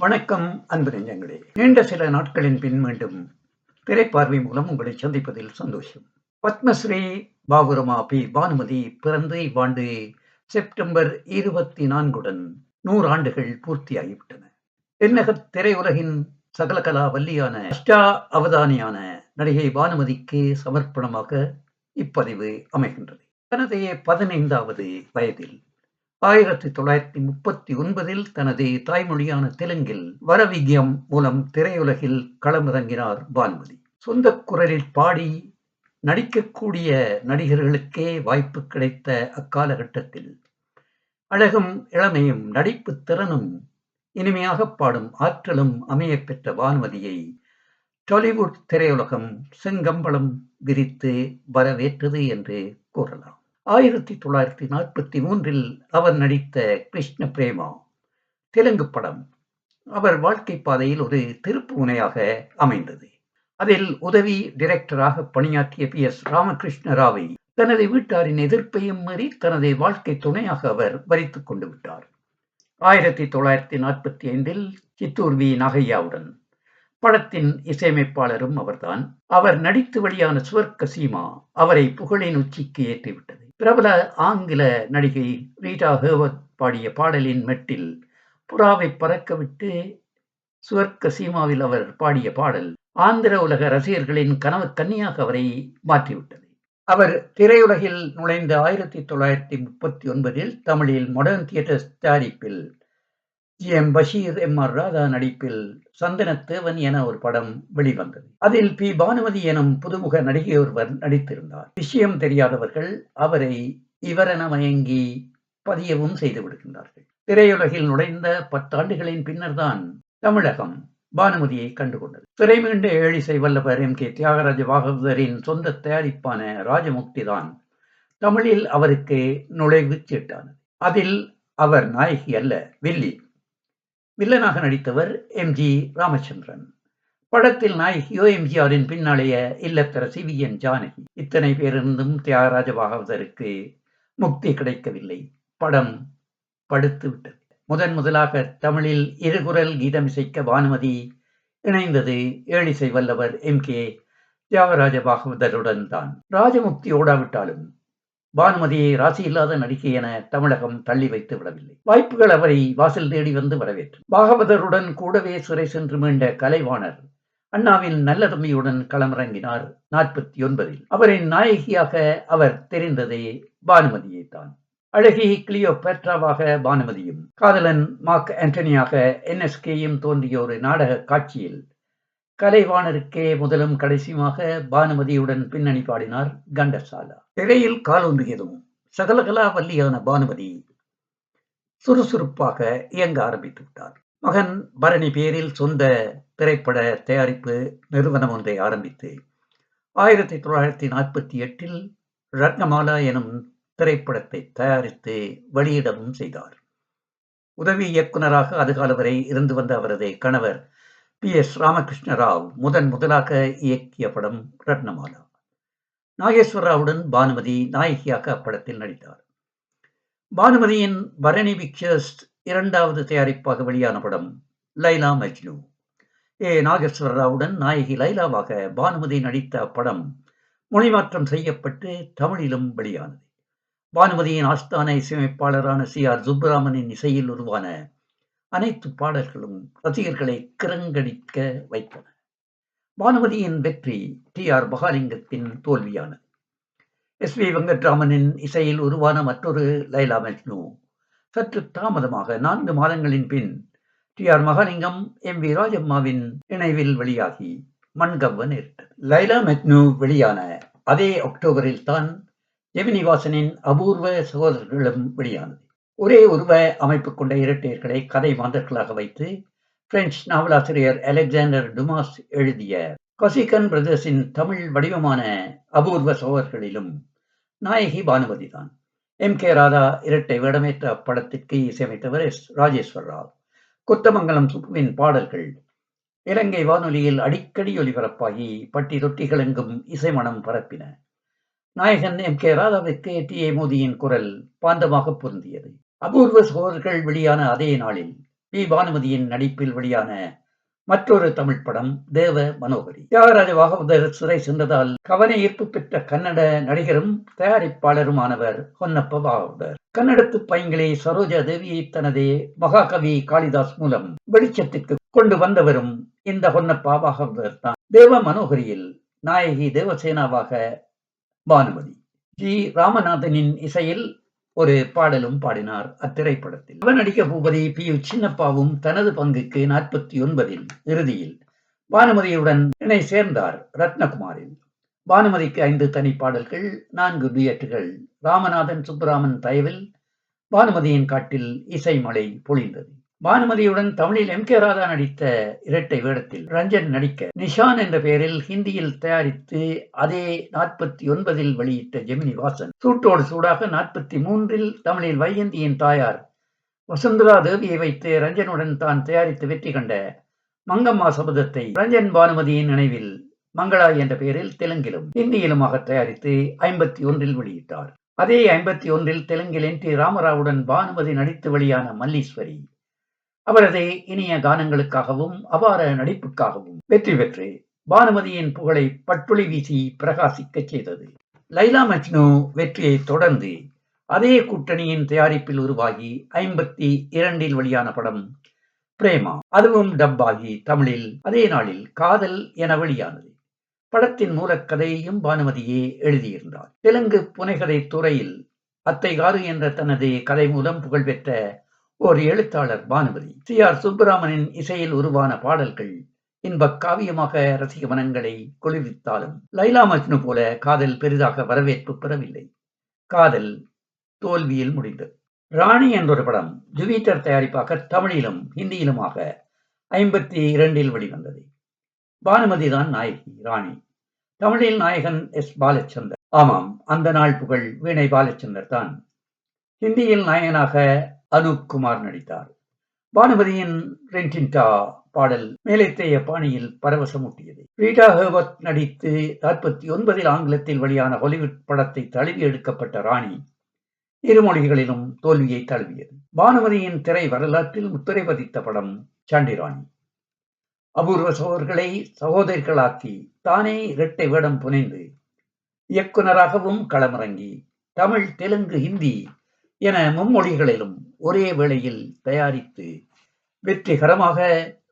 வணக்கம் அன்பு நெஞ்சங்களே. நீண்ட சில நாட்களின் பின் மீண்டும் திரைப்பார்வை மூலம் உங்களை சந்திப்பதில் சந்தோஷம். பத்மஸ்ரீ பாபுரமா பி பானுமதி பிறந்து இவ்வாண்டு செப்டம்பர் 24 100 ஆண்டுகள் பூர்த்தியாகிவிட்டன. தென்னகத் திரையுலகின் சகலகலா வல்லியான அஷ்டா அவதானியான நடிகை பானுமதிக்கு சமர்ப்பணமாக இப்பதிவு அமைகின்றது. தனது 15வது வயதில் 1939 தனது தாய்மொழியான தெலுங்கில் வரவிக்யம் மூலம் திரையுலகில் களமிறங்கினார் பானுமதி. சொந்த குரலில் பாடி நடிக்கக்கூடிய நடிகர்களுக்கே வாய்ப்பு கிடைத்த அக்காலகட்டத்தில் அழகும் இளமையும் நடிப்பு திறனும் இனிமையாக பாடும் ஆற்றலும் அமையப் பெற்ற பானுமதியை டாலிவுட் திரையுலகம் செங்கம்பளம் விரித்து வரவேற்றது என்று கூறலாம். 1943 அவர் நடித்த கிருஷ்ண பிரேமா தெலுங்கு படம் அவர் வாழ்க்கை பாதையில் ஒரு திருப்பு முனையாக அமைந்தது. அதில் உதவி டைரக்டராக பணியாற்றிய PS ராமகிருஷ்ண ராவை தனது வீட்டாரின் எதிர்ப்பையும் மீறி தனது வாழ்க்கை துணையாக அவர் வரித்துக் கொண்டு விட்டார். 1945 சித்தூர் வி நாகையாவுடன் படத்தின் இசையமைப்பாளரும் அவர்தான். அவர் நடித்து வெளியான சுவர்க்க சீமா அவரை புகழின் உச்சிக்கு ஏற்றிவிட்டது. பிரபல ஆங்கில நடிகை ரீட்டா ஹேவர்த் பாடிய பாடலின் மெட்டில் புறாவை பறக்கவிட்டு சுவர்க்க சீமாவில் அவர் பாடிய பாடல் ஆந்திர உலக ரசிகர்களின் கனவு கன்னியாக அவரை மாற்றிவிட்டது. அவர் திரையுலகில் நுழைந்த 1939 தமிழில் மாடர்ன் தியேட்டர்ஸ் தயாரிப்பில் GM பஷீர், MR ராதா நடிப்பில் சந்தனத்தேவன் என ஒரு படம் வெளிவந்தது. அதில் பி பானுமதி எனும் புதுமுக நடிகை ஒருவர் நடித்திருந்தார். விஷயம் தெரியாதவர்கள் அவரை இவரென மயங்கி பதியவும் செய்து விடுகின்றார்கள். திரையுலகில் நுழைந்த 10 ஆண்டுகளின் பின்னர் தான் தமிழகம் பானுமதியை கண்டுகொண்டது. திரை மீண்ட ஏழிசை வல்லவர் MK தியாகராஜ பாகவதரின் சொந்த தயாரிப்பான ராஜமுக்தி தான் தமிழில் அவருக்கு நுழைவு சீட்டானது. அதில் அவர் நாயகி அல்ல, வில்லனாக நடித்தவர் MG ராமச்சந்திரன். படத்தில் நாயகியோ MGRின் பின்னாளைய இல்லத்தரசி VN ஜானகி. இத்தனை பேரிருந்தும் தியாகராஜ பாகவதருக்கு முக்தி கிடைக்கவில்லை. படம் படுத்து விட்டது. முதலாக தமிழில் இருகுரல் கீதம் இசைக்க பானுமதி இணைந்தது ஏழிசை வல்லவர் MK தியாகராஜ பாகவதருடன் தான். ராஜமுக்தி ஓடாவிட்டாலும் பானுமதியை ராசி இல்லாத நடிகை என தமிழகம் தள்ளி வைத்து விடவில்லை. வாய்ப்புகள் அவரை வாசல் தேடி வந்து வரவேற்று. பாகவதருடன் கூடவே சிறை சென்று மீண்ட கலைவாணர் அண்ணாவின் நல்ல தம்பியுடன் களமிறங்கினார் 49. அவரின் நாயகியாக அவர் தெரிந்ததே பானுமதியை தான். அழகி கிளியோபேட்ராவாக பானுமதியும் காதலன் மார்க் ஆண்டனியாக NSKயும் தோன்றிய ஒரு நாடக காட்சியில் கலைவாணருக்கே முதலும் கடைசியுமாக பானுமதியுடன் பின்னணி பாடினார் கண்டசாலா. திரையில் காலூன்றியதும் சகலகலா வல்லியான பானுமதி சுறுசுறுப்பாக இயங்க ஆரம்பித்து விட்டார். மகன் பரணி பேரில் சொந்த திரைப்பட தயாரிப்பு நிறுவனம் ஒன்றை ஆரம்பித்து 1948 ரத்னமாலா எனும் திரைப்படத்தை தயாரித்து வெளியிடவும் செய்தார். உதவி இயக்குநராக அதுகால வரை இருந்து வந்த அவரது கணவர் PS ராமகிருஷ்ண ராவ் முதலாக இயக்கிய படம் ரத்னமாலா. நாகேஸ்வரராவுடன் பானுமதி நாயகியாக அப்படத்தில் நடித்தார். பானுமதியின் பரணி பிக்சர்ஸ் 2வது தயாரிப்பாக வெளியான படம் லைலா மஜ்னு. நாகேஸ்வரராவுடன் நாயகி லைலாவாக பானுமதி நடித்த அப்படம் மொழிமாற்றம் செய்யப்பட்டு தமிழிலும் வெளியானது. பானுமதியின் ஆஸ்தான இசையமைப்பாளரான CR சுப்புராமனின் இசையில் உருவான அனைத்து பாடல்களும் ரசிகர்களை கிறங்கடிக்க வைத்தன. பானுமதியின் வெற்றி TR மகாலிங்கத்தின் தோல்வியானது. SV வெங்கட்ராமனின் இசையில் உருவான மற்றொரு லைலா மஜ்னு சற்று தாமதமாக 4 மாதங்களின் பின் TR மகாலிங்கம் MV ராஜம்மாவின் இணைவில் வெளியாகி மண்கவ்வ நேரிட்டது. லைலா மஜ்னு வெளியான அதே அக்டோபரில் தான் ஜெமினிவாசனின் அபூர்வ சகோதரர்களும் வெளியானது. ஒரே உருவ அமைப்பு கொண்ட இரட்டையர்களை கதை மாந்தர்களாக வைத்து பிரெஞ்சு நாவலாசிரியர் அலெக்சாண்டர் டுமாஸ் எழுதிய கொசிகன் பிரதர்ஸின் தமிழ் வடிவமான அபூர்வ சகோதரர்களிலும் நாயகி பானுமதி தான். MK ராதா இரட்டை வேடமேற்ற அப்படத்திற்கு இசையமைத்தவர் S ராஜேஸ்வர ராவ். கொத்தமங்கலம் சுப்புவின் பாடல்கள் இலங்கை வானொலியில் அடிக்கடி ஒலிபரப்பாகி பட்டி தொட்டிகளெங்கும் இசைமணம் பரப்பின. நாயகன் MK ராதாவிற்கு TA மோதியின் குரல் பாந்தமாக பொருந்தியது. அபூர்வ சகோதரர்கள் வெளியான அதே நாளில் பி. பானுமதியின் நடிப்பில் வெளியான மற்றொரு தமிழ் படம் தேவ மனோகரி. தியாகராஜ பாகவதர் சிறை சென்றதால் கவன ஈர்ப்பு பெற்ற கன்னட நடிகரும் தயாரிப்பாளருமானவர் ஹொன்னப்ப பாகவதர். கன்னடத்து பைங்கிளி சரோஜா தேவியை தனது மகாகவி காளிதாஸ் மூலம் வெளிச்சத்திற்கு கொண்டு வந்தவரும் இந்த ஹொன்னப்பா பாகவதர் தான். தேவ மனோகரியில் நாயகி தேவசேனாவாக பானுமதி. ஜி. ராமநாதனின் இசையில் ஒரு பாடலும் பாடினார் அத்திரைப்படத்தில். அவர் நடிக்க பூபதி பி. சின்னப்பாவும் தனது பங்குக்கு 49 இறுதியில் பானுமதியுடன் இணை சேர்ந்தார் ரத்னகுமாரில். பானுமதிக்கு 5 தனி பாடல்கள், 4 டுயட்டுகள். ராமநாதன் சுப்புராமன் தயவில் பானுமதியின் காட்டில் இசை மழை பொழிந்தது. பானுமதியுடன் தமிழில் எம். கே. ராதா நடித்த இரட்டை வேடத்தில் ரஞ்சன் நடிக்க நிஷான் என்ற பெயரில் ஹிந்தியில் தயாரித்து அதே 49 வெளியிட்ட ஜெமினி வாசன் சூட்டோடு சூடாக 43 தமிழில் வைஜந்தியின் தாயார் வசுந்தரா தேவியை வைத்து ரஞ்சனுடன் தான் தயாரித்து வெற்றி கண்ட மங்கம்மா சபதத்தை ரஞ்சன் பானுமதியின் நினைவில் மங்களா என்ற பெயரில் தெலுங்கிலும் ஹிந்தியிலுமாக தயாரித்து 51 வெளியிட்டார். அதே 51 தெலுங்கில் என். டி. ராமராவுடன் பானுமதி நடித்து வெளியான மல்லீஸ்வரி அவரது இனிய கானங்களுக்காகவும் அபார நடிப்புக்காகவும் வெற்றி பெற்று பானுமதியின் புகழை பட்டுளி வீசி பிரகாசிக்கச் செய்தது. லைலா மஜ்னு வெற்றியை தொடர்ந்து அதே கூட்டணியின் தயாரிப்பில் உருவாகி 52 வெளியான படம் பிரேமா. அதுவும் டப்பாகி தமிழில் அதே நாளில் காதல் என வெளியானது. படத்தின் மூலக்கதையையும் பானுமதியே எழுதியிருந்தார். தெலுங்கு புனைகதை துறையில் அத்தைகாரு என்ற தனது கதை மூலம் புகழ்பெற்ற ஒரு எழுத்தாளர் பானுமதி. சி. ஆர். சுப்புராமனின் இசையில் உருவான பாடல்கள் இன்பக் காவியமாக ரசிக மனங்களை குளிர்வித்தாலும் லைலா மஜ்னு போல காதல் பெரிதாக வரவேற்பு பெறவில்லை. காதல் தோல்வியில் முடிந்தது. ராணி என்றொரு படம் ஜுபிட்டர் தயாரிப்பாக தமிழிலும் ஹிந்தியிலுமாக 52 வெளிவந்தது. பானுமதி தான் நாயகி ராணி. தமிழில் நாயகன் எஸ். பாலச்சந்தர். ஆமாம், அந்த நாள் புகழ் வீணை பாலச்சந்தர் தான். ஹிந்தியில் நாயகனாக அனூப் குமார் நடித்தார். பானுமதியின் ரென்டின்டா பாடல் மேலைத்தேய பாணியில் பரவசமூட்டியது. ரீட்டா ஹெர்பர்ட் நடித்து 49 ஆங்கிலத்தில் வெளியான ஹாலிவுட் படத்தை தழுவி எடுக்கப்பட்ட ராணி இருமொழிகளிலும் தோல்வியை தழுவியது. பானுமதியின் திரை வரலாற்றில் முத்திரை பதித்த படம் சாண்டிராணி. அபூர்வ சகோதரர்களை சகோதரிகளாக்கி தானே இரட்டை வேடம் புனைந்து இயக்குனராகவும் களமிறங்கி தமிழ், தெலுங்கு, ஹிந்தி என மும்மொழிகளிலும் ஒரே வேளையில் தயாரித்து வெற்றிகரமாக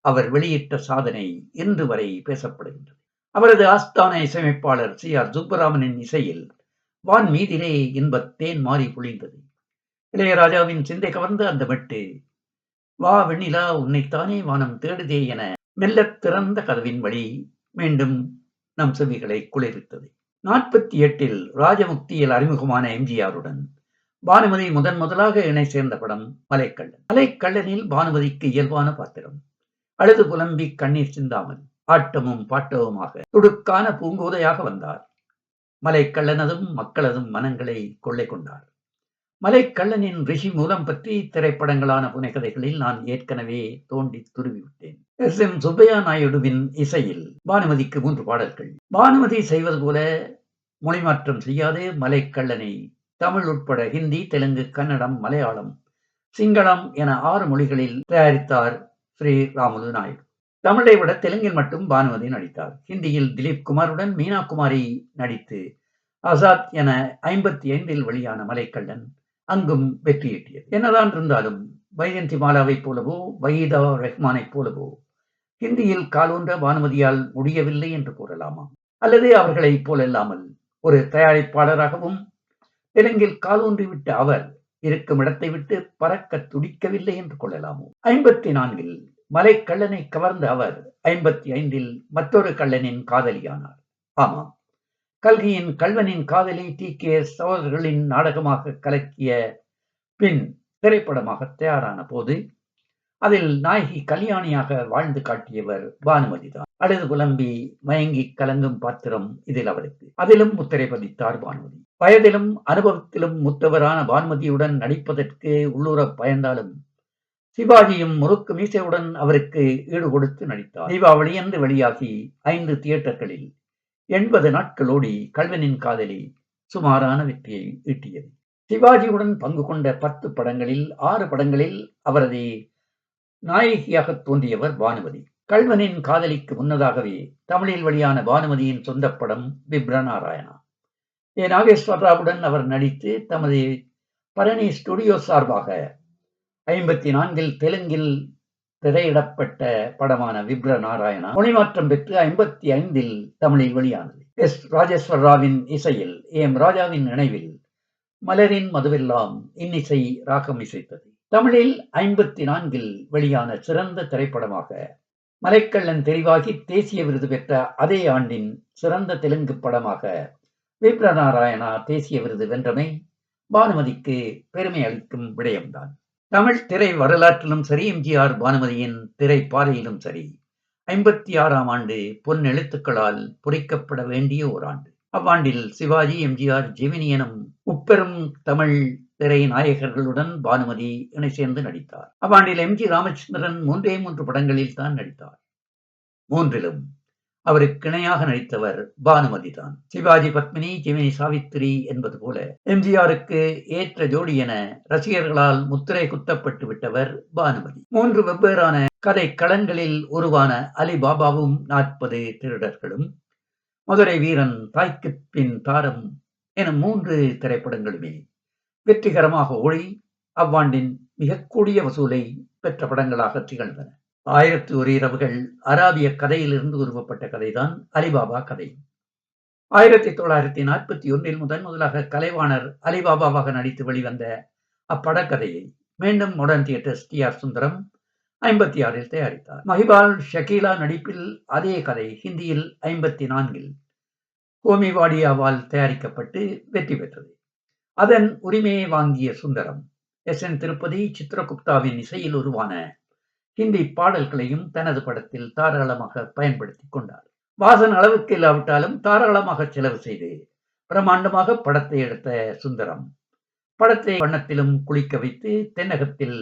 அவர் வெளியிட்ட சாதனை இன்று வரை பேசப்படுகின்றது. அவரது ஆஸ்தான இசையமைப்பாளர் சி. ஆர். சுப்புராமனின் இசையில் வான் மீதிலே இன்பத் தேன் மாறி பொழிந்தது. இளையராஜாவின் சிந்தை கவர்ந்த அந்த மெட்டு வா வெண்ணிலா உன்னைத்தானே வானம் தேடுதே என மெல்லத் திறந்த கதவின் வழி மீண்டும் நம் செவிகளை குளிர்வித்தது. 48 ராஜமுக்தியில் அறிமுகமான எம்ஜிஆருடன் பானுமதி முதலாக இணை சேர்ந்த படம் மலைக்கள்ளன். மலைக்கள்ளனில் பானுமதிக்கு இயல்பான பாத்திரம். அழுது புலம்பி கண்ணீர் சிந்தாமல் ஆட்டமும் பாட்டவுமாக துடுக்கான பூங்கோதையாக வந்தார். மலைக்கள்ளனதும் மக்களதும் மனங்களை கொள்ளை கொண்டார். மலைக்கள்ளனின் ரிஷி மூலம் பற்றி திரைப்படங்களான புனைகதைகளில் நான் ஏற்கனவே தோண்டி துருவிவிட்டேன். எஸ். எம். சுப்பையா நாயுடுவின் இசையில் பானுமதிக்கு 3 பாடல்கள். பானுமதி செய்வது போல மொழிமாற்றம் செய்யாது மலைக்கள்ளனை தமிழ் உட்பட ஹிந்தி, தெலுங்கு, கன்னடம், மலையாளம், சிங்களம் என 6 மொழிகளில் தயாரித்தார் ஸ்ரீ ராமுலு நாயுடு. தமிழை விட தெலுங்கில் மட்டும் பானுமதி நடித்தார். ஹிந்தியில் திலீப் குமாருடன் மீனா குமாரி நடித்து ஆசாத் என 55 வெளியான மலைக்கள்ளன் அங்கும் வெற்றியீட்டியது. என்னதான் இருந்தாலும் வைஜந்தி மாலாவைப் போலவோ வஹீதா ரஹ்மானைப் போலவோ ஹிந்தியில் காலூன்ற பானுமதியால் முடியவில்லை என்று கூறலாமா? அல்லது அவர்களைப் போலல்லாமல் ஒரு தயாரிப்பாளராகவும் தெலுங்கில் காலூன்றிவிட்ட அவர் இருக்கும் இடத்தை விட்டு பறக்க துடிக்கவில்லை என்று கொள்ளலாமோ? 54 மலைக்கள்ளனை கவர்ந்த அவர் 55 மற்றொரு கள்ளனின் காதலியானார். ஆமாம், கல்கியின் கல்வனின் காதலி டி.கே.எஸ். சகோதரர்களின் நாடகமாக கலக்கிய பின் திரைப்படமாக தயாரான போது அதில் நாயகி கல்யாணியாக வாழ்ந்து காட்டியவர் பானுமதிதான். அழுது புலம்பி மயங்கி கலங்கும் பாத்திரம் இதில் அவருக்கு. அதிலும் முத்திரை பதித்தார் பானுமதி. வயதிலும் அனுபவத்திலும் மூத்தவரான பானுமதியுடன் நடிப்பதற்கு உள்ளூர பயந்தாலும் சிவாஜியும் முறுக்கு மீசையுடன் அவருக்கு ஈடு கொடுத்து நடித்தார். தீபாவளி என்று வெளியாகி 5 தியேட்டர்களில் 80 நாட்கள் ஓடி கல்வனின் காதலி சுமாரான வெற்றியை ஈட்டியது. சிவாஜியுடன் பங்கு கொண்ட 10 படங்களில் 6 படங்களில் அவரது நாயகியாக தோன்றியவர் பானுமதி. கள்வனின் காதலிக்கு முன்னதாகவே தமிழில் வெளியான பானுமதியின் சொந்த படம் விப்ரநாராயணா. ஏ. நாகேஸ்வரராவுடன் அவர் நடித்து தமது பரணி ஸ்டுடியோ சார்பாக 54 தெலுங்கில் திரையிடப்பட்ட படமான விப்ரநாராயணா மொழிமாற்றம் பெற்று 55 தமிழில் வெளியானது. எஸ். ராஜேஸ்வர ராவின் இசையில் எம். ராஜாவின் நினைவில் மலரின் மதுவெல்லாம் இன்னிசை ராகம் இசைத்தது. தமிழில் 54 வெளியான சிறந்த திரைப்படமாக மலைக்கள்ளன் தெரிவாகி தேசிய விருது பெற்ற அதே ஆண்டின் சிறந்த தெலுங்கு படமாக விப்ரநாராயணா தேசிய விருது வென்றமை பானுமதிக்கு பெருமை அளிக்கும் விடயம்தான். தமிழ் திரை வரலாற்றிலும் சரி, எம்ஜிஆர் பானுமதியின் திரை பாதையிலும் சரி, 56ஆம் ஆண்டு பொன் எழுத்துக்களால் பொறிக்கப்பட வேண்டிய ஓர் ஆண்டு. அவ்வாண்டில் சிவாஜி, எம்ஜிஆர், ஜெமினி எனும் முப்பெரும் தமிழ் திரை நாயகர்களுடன் பானுமதி இணை சேர்ந்து நடித்தார். அவ்வாண்டில் எம்.ஜி. ராமச்சந்திரன் 3 படங்களில் தான் நடித்தார். 3லும் அவருக்கு இணையாக நடித்தவர் பானுமதி தான். சிவாஜி பத்மினி, ஜெமினி சாவித்திரி என்பது போல எம்ஜிஆருக்கு ஏற்ற ஜோடி என ரசிகர்களால் முத்திரை குத்தப்பட்டு விட்டவர் பானுமதி. 3 வெவ்வேறான கதை களங்களில் உருவான அலிபாபாவும் 40 திருடர்களும், மதுரை வீரன், தாய்க்கு பின் தாரம் என 3 திரைப்படங்களுமே வெற்றிகரமாக ஓடி அவ்வாண்டின் மிகக் கூடிய வசூலை பெற்ற படங்களாக திகழ்ந்தன. 1001 இரவுகள் அராபிய கதையிலிருந்து உருவப்பட்ட கதைதான் அலிபாபா கதை. 1941 முதலாக கலைவாணர் அலிபாபாவாக நடித்து வெளிவந்த அப்படக்கதையை மீண்டும் மாடர்ன் தியேட்டர்ஸ் டி.ஆர். சுந்தரம் 56 தயாரித்தார். மஹிபால் ஷகீலா நடிப்பில் அதே கதை ஹிந்தியில் 54 ஹோமி வாடியாவால் தயாரிக்கப்பட்டு வெற்றி பெற்றது. அதன் உரிமையை வாங்கிய சுந்தரம் எஸ்.என். திருப்பதி, சித்ரகுப்தாவின் இசையில் உருவான ஹிந்தி பாடல்களையும் தனது படத்தில் தாராளமாக பயன்படுத்திக் கொண்டார். வாசன் அளவுக்கு இல்லாவிட்டாலும் தாராளமாக செலவு செய்து பிரம்மாண்டமாக படத்தை எடுத்த சுந்தரம் படத்தை வண்ணத்திலும் குளிக்க வைத்து தென்னகத்தில்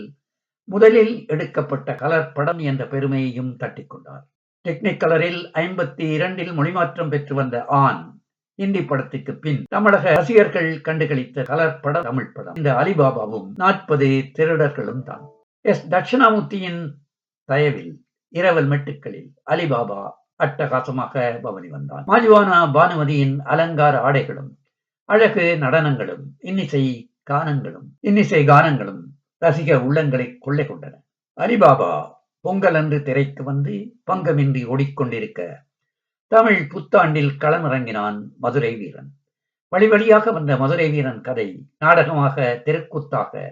முதலில் எடுக்கப்பட்ட கலர் படம் என்ற பெருமையையும் தட்டிக்கொண்டார். டெக்னிக் கலரில் 52 மொழிமாற்றம் பெற்று வந்த ஆண் ஹிந்தி படத்துக்கு பின் தமிழக ரசிகர்கள் கண்டுகளித்த கலர் படம் தமிழ் படம். இந்த அலிபாபாவும் 40 திருடர்களும் தான். எஸ். தட்சிணாமூர்த்தியின் தயவில் இரவல் மெட்டுக்களில் அலிபாபா அட்டகாசமாக பவனி வந்தான். மாஜுவானா பானுமதியின் அலங்கார ஆடைகளும் அழகு நடனங்களும் இன்னிசை கானங்களும் ரசிக உள்ளங்களை கொள்ளை கொண்டன. அலிபாபா பொங்கல் அன்று திரைக்கு வந்து பங்கமின்றி ஓடிக்கொண்டிருக்க தமிழ் புத்தாண்டில் களமிறங்கினான் மதுரை வீரன். வழிவழியாக வந்த மதுரை வீரன் கதை நாடகமாக, தெருக்கூத்தாக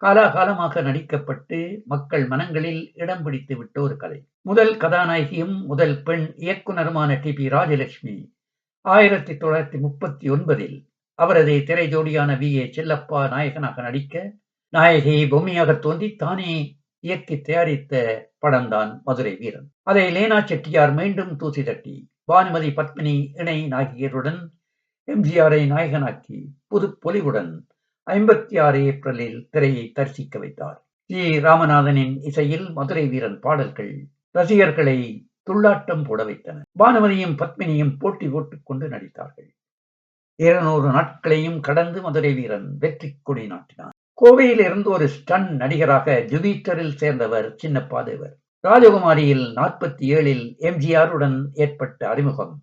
காலாகாலமாக நடிக்கப்பட்டு மக்கள் மனங்களில் இடம் பிடித்து விட்ட ஒரு கதை. முதல் கதாநாயகியும் முதல் பெண் இயக்குனருமான டி.பி. ராஜலட்சுமி 1939 அவரது திரை ஜோடியான வி.ஏ. செல்லப்பா நாயகனாக நடிக்க, நாயகி பொம்மையாக தோன்றி தானே இயக்கி தயாரித்த படம்தான் மதுரை வீரன். அதை லேனா செட்டியார் மீண்டும் தூசி தட்டி பானுமதி, பத்மினி இணை நாயகியருடன் எம்ஜிஆரை நாயகனாக்கி புது பொலிவுடன் 56 ஏப்ரலில் திரையை தரிசிக்க வைத்தார். ஜி. ராமநாதனின் இசையில் மதுரை வீரன் பாடல்கள் ரசிகர்களை துள்ளாட்டம் போட வைத்தன. பானுமதியும் பத்மினியும் போட்டி போட்டுக் கொண்டு நடித்தார்கள். 200 நாட்களையும் கடந்து மதுரை வீரன் வெற்றி கொடி நாட்டினார். கோவையில் இருந்து ஒரு ஸ்டன் நடிகராக ஜுபிட்டரில் சேர்ந்தவர் சின்னப்பா தேவர். ராஜகுமாரியில் 47 எம்ஜிஆருடன் ஏற்பட்ட அறிமுகம்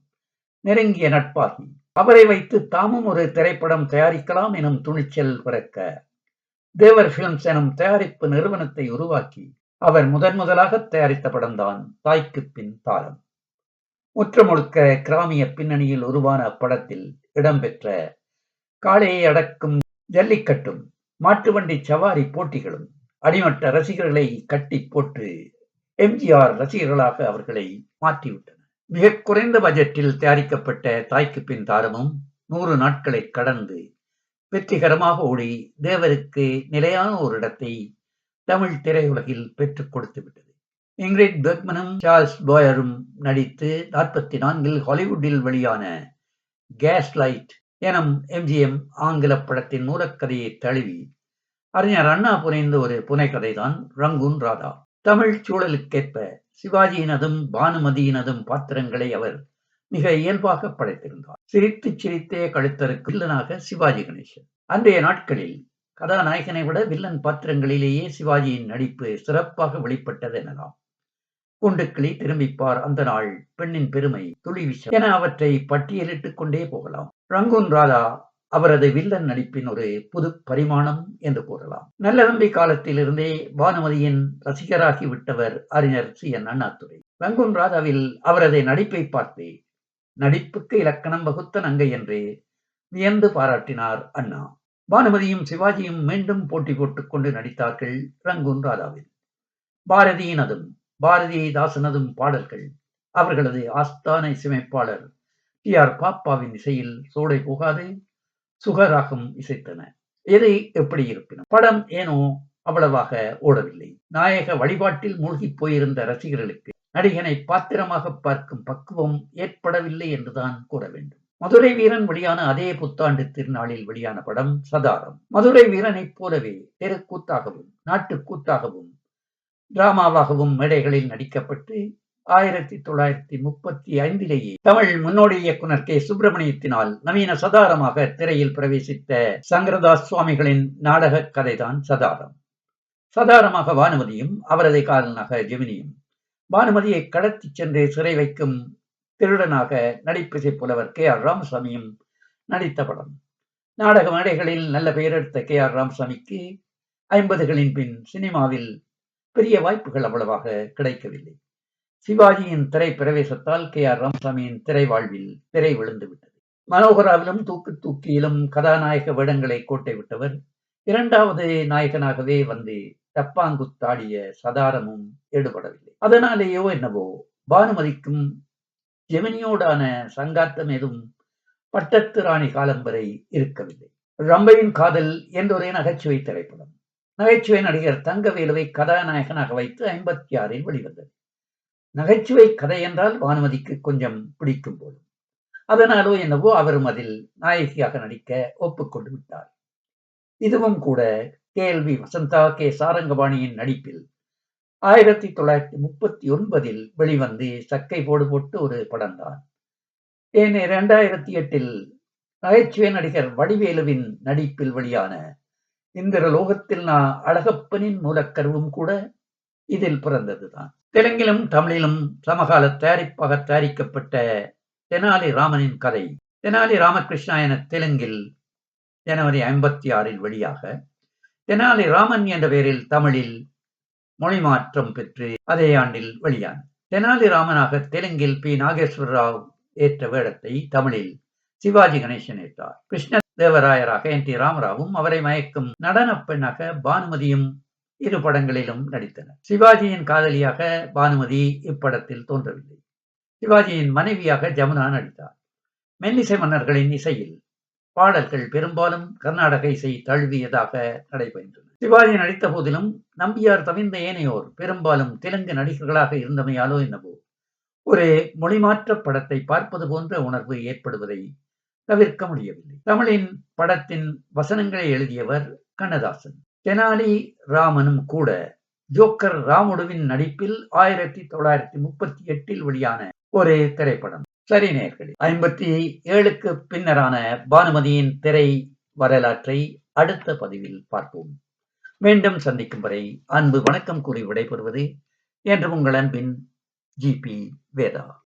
நெருங்கிய நட்பாகி அவரை வைத்து தாமும் ஒரு திரைப்படம் தயாரிக்கலாம் எனும் துணிச்சல் பிறக்க தேவர் பிலிம்ஸ் எனும் தயாரிப்பு நிறுவனத்தை உருவாக்கி அவர் முதலாக தயாரித்த படம்தான் தாய்க்கு பின் தாரம். முற்றமுழுக்க கிராமிய பின்னணியில் உருவான அப்படத்தில் இடம்பெற்ற காளையை அடக்கும் ஜல்லிக்கட்டும், மாட்டுவண்டி சவாரி போட்டிகளும் அடிமட்ட ரசிகர்களை கட்டி போட்டு எம்ஜிஆர் ரசிகர்களாக அவர்களை மாற்றிவிட்டன. மிக குறைந்த பட்ஜெட்டில் தயாரிக்கப்பட்ட தாய்க்கு பின் தாரமும் 100 நாட்களை கடந்து வெற்றிகரமாக ஓடி தேவருக்கு நிலையான ஒரு இடத்தை தமிழ் திரையுலகில் பெற்றுக் கொடுத்து விட்டது. இங்கிரிட் பெர்க்மனும் சார்ல்ஸ் பாயரும் நடித்து 44 ஹாலிவுட்டில் வெளியான கேஸ் லைட் எனும் எம்ஜிஎம் ஆங்கில படத்தின் மூலக்கதையை தழுவி அறிஞர் அண்ணா புனைந்த ஒரு புனைக்கதைதான் ரங்கூன் ராதா. தமிழ் சூழலுக்கேற்ப சிவாஜியினதும் பானுமதியினதும் பாத்திரங்களை அவர் மிக இயல்பாக படைத்திருந்தார். சிரித்தே கழுத்தருக்கு வில்லனாக சிவாஜி கணேசன். அன்றைய நாட்களில் கதாநாயகனை விட வில்லன் பாத்திரங்களிலேயே சிவாஜியின் நடிப்பு சிறப்பாக வெளிப்பட்டது எனலாம். குண்டுக்கிளி, திரும்பிப்பார், அந்த நாள், பெண்ணின் பெருமை, துளி விஷம் என அவற்றை பட்டியலிட்டுக் கொண்டே போகலாம். ரங்கூன் ராதா அவரது வில்லன் நடிப்பின் ஒரு புது பரிமாணம் என்று கூறலாம். நல்லதம்பி காலத்திலிருந்தே பானுமதியின் ரசிகராகி விட்டவர் அறிஞர் சி.என். அண்ணாதுரை. ரங்கூன் ராதாவில் அவரது நடிப்பை பார்த்து நடிப்புக்கு இலக்கணம் வகுத்த நங்கை என்று வியந்து பாராட்டினார் அண்ணா. பானுமதியும் சிவாஜியும் மீண்டும் போட்டி போட்டுக் கொண்டு நடித்தார்கள் ரங்கூன் ராதாவில். பாரதியினதும் பாரதிதாசனதும் பாடல்கள் அவர்களது ஆஸ்தான இசையமைப்பாளர் டி.ஆர். பாப்பாவின் இசையில் சோடை போகாது சுகராகம் இசைத்தன. எது எப்படி இருப்பினும் படம் ஏனோ அவ்வளவாக ஓடவில்லை. நாயக வழிபாட்டில் மூழ்கி போயிருந்த ரசிகர்களுக்கு நடிகனை பாத்திரமாக பார்க்கும் பக்குவம் ஏற்படவில்லை என்றுதான் கூற வேண்டும். மதுரை வீரன் வெளியான அதே புத்தாண்டு திருநாளில் வெளியான படம் சதாரம். மதுரை வீரனைப் போலவே தெருக்கூத்தாகவும் நாட்டுக்கூத்தாகவும் டிராமாவாகவும் மேடைகளில் நடிக்கப்பட்டு 1935 தமிழ் முன்னோடி இயக்குனர் கே. சுப்பிரமணியத்தினால் நவீன சதாரமாக திரையில் பிரவேசித்த சங்கரதாஸ் சுவாமிகளின் நாடக கதைதான் சதாரம். சதாரமாக பானுமதியும் அவரது காதலனாக ஜெமினியும் பானுமதியை கடத்தி சென்று சிறை வைக்கும் திருடனாக நடிப்பிசை புலவர் கே.ஆர். ராமசாமியும் நடித்த படம். நாடக மேடைகளில் நல்ல பெயரெடுத்த கே.ஆர். ராமசாமிக்கு 50களின் பின் சினிமாவில் பெரிய வாய்ப்புகள் அவ்வளவாக கிடைக்கவில்லை. சிவாஜியின் திரை பிரவேசத்தால் கே.ஆர். ராமசாமியின் திரை வாழ்வில் திரை விழுந்து விட்டது. மனோகராவிலும் தூக்கு தூக்கியிலும் கதாநாயக வேடங்களை கோட்டை விட்டவர். இரண்டாவது நாயகனாகவே வந்து டப்பாங்குத்தாடிய சதாரமும் எடுபடவில்லை. அதனாலேயோ என்னவோ பானுமதிக்கும் ஜெமினியோடான சங்காத்தம் எதுவும் பட்டத்து ராணி காலம் வரை இருக்கவில்லை. ரம்பையின் காதல் என்றொரு நகைச்சுவை திரைப்படம். நகைச்சுவை நடிகர் தங்கவேலுவை கதாநாயகனாக வைத்து 56 வெளிவந்தது. நகைச்சுவை கதை என்றால் பானுமதிக்கு கொஞ்சம் பிடிக்கும் போலும். அதனாலோ என்னவோ அவரும் அதில் நாயகியாக நடிக்க ஒப்புக்கொண்டு விட்டார். இதுவும் கூட கே.எல்.வி. வசந்தா, கே. சாரங்கபாணியின் நடிப்பில் 1939 வெளிவந்து சக்கை போடு போட்டு ஒரு படம்தான். 2008 நகைச்சுவை நடிகர் வடிவேலுவின் நடிப்பில் வெளியான இந்திரலோகத்தில் நான் அழகப்பனின் மூலக்கருவும் கூட இதில் பிறந்ததுதான். தெலுங்கிலும் தமிழிலும் சமகால தயாரிப்பாக தயாரிக்கப்பட்ட தெனாலி ராமனின் கதை. தெனாலி ராமகிருஷ்ணா என தெலுங்கில் ஜனவரி 56 வெளியாக, தெனாலி ராமன் என்ற பெயரில் தமிழில் மொழி மாற்றம் பெற்று அதே ஆண்டில் வெளியானது. தெனாலி ராமனாக தெலுங்கில் பி. நாகேஸ்வர ராவ் ஏற்ற வேடத்தை தமிழில் சிவாஜி கணேசன் ஏற்றார். கிருஷ்ண தேவராயராக என்.டி. ராமராவும் அவரை மயக்கும் நடன பெண்ணாக பானுமதியும் இரு படங்களிலும் நடித்தனர். சிவாஜியின் காதலியாக பானுமதி இப்படத்தில் தோன்றவில்லை. சிவாஜியின் மனைவியாக ஜமுனா நடித்தார். மெல்லிசை மன்னர்களின் இசையில் பாடல்கள் பெரும்பாலும் கர்நாடக இசை தழுவியதாக நடைபெற்றன. சிவாஜி நடித்த போதிலும் நம்பியார் தவிர்ந்த ஏனையோர் பெரும்பாலும் தெலுங்கு நடிகர்களாக இருந்தமையாலோ என்னவோ ஒரு மொழிமாற்ற படத்தை பார்ப்பது போன்ற உணர்வு ஏற்படுவதை தவிர்க்க முடியவில்லை. தமிழின் படத்தின் வசனங்களை எழுதியவர் கண்ணதாசன். தெனாலி ராமனும் கூட ஜோக்கர் ராமுடுவின் நடிப்பில் 1938 வெளியான ஒரு திரைப்படம். சரி நேயர்களே, 57க்கு பின்னரான பானுமதியின் திரை வரலாற்றை அடுத்த பதிவில் பார்ப்போம். மீண்டும் சந்திக்கும் வரை அன்பு வணக்கம் கூறி விடைபெறுவது என்று உங்கள் அன்பின் ஜி.பி. வேதா.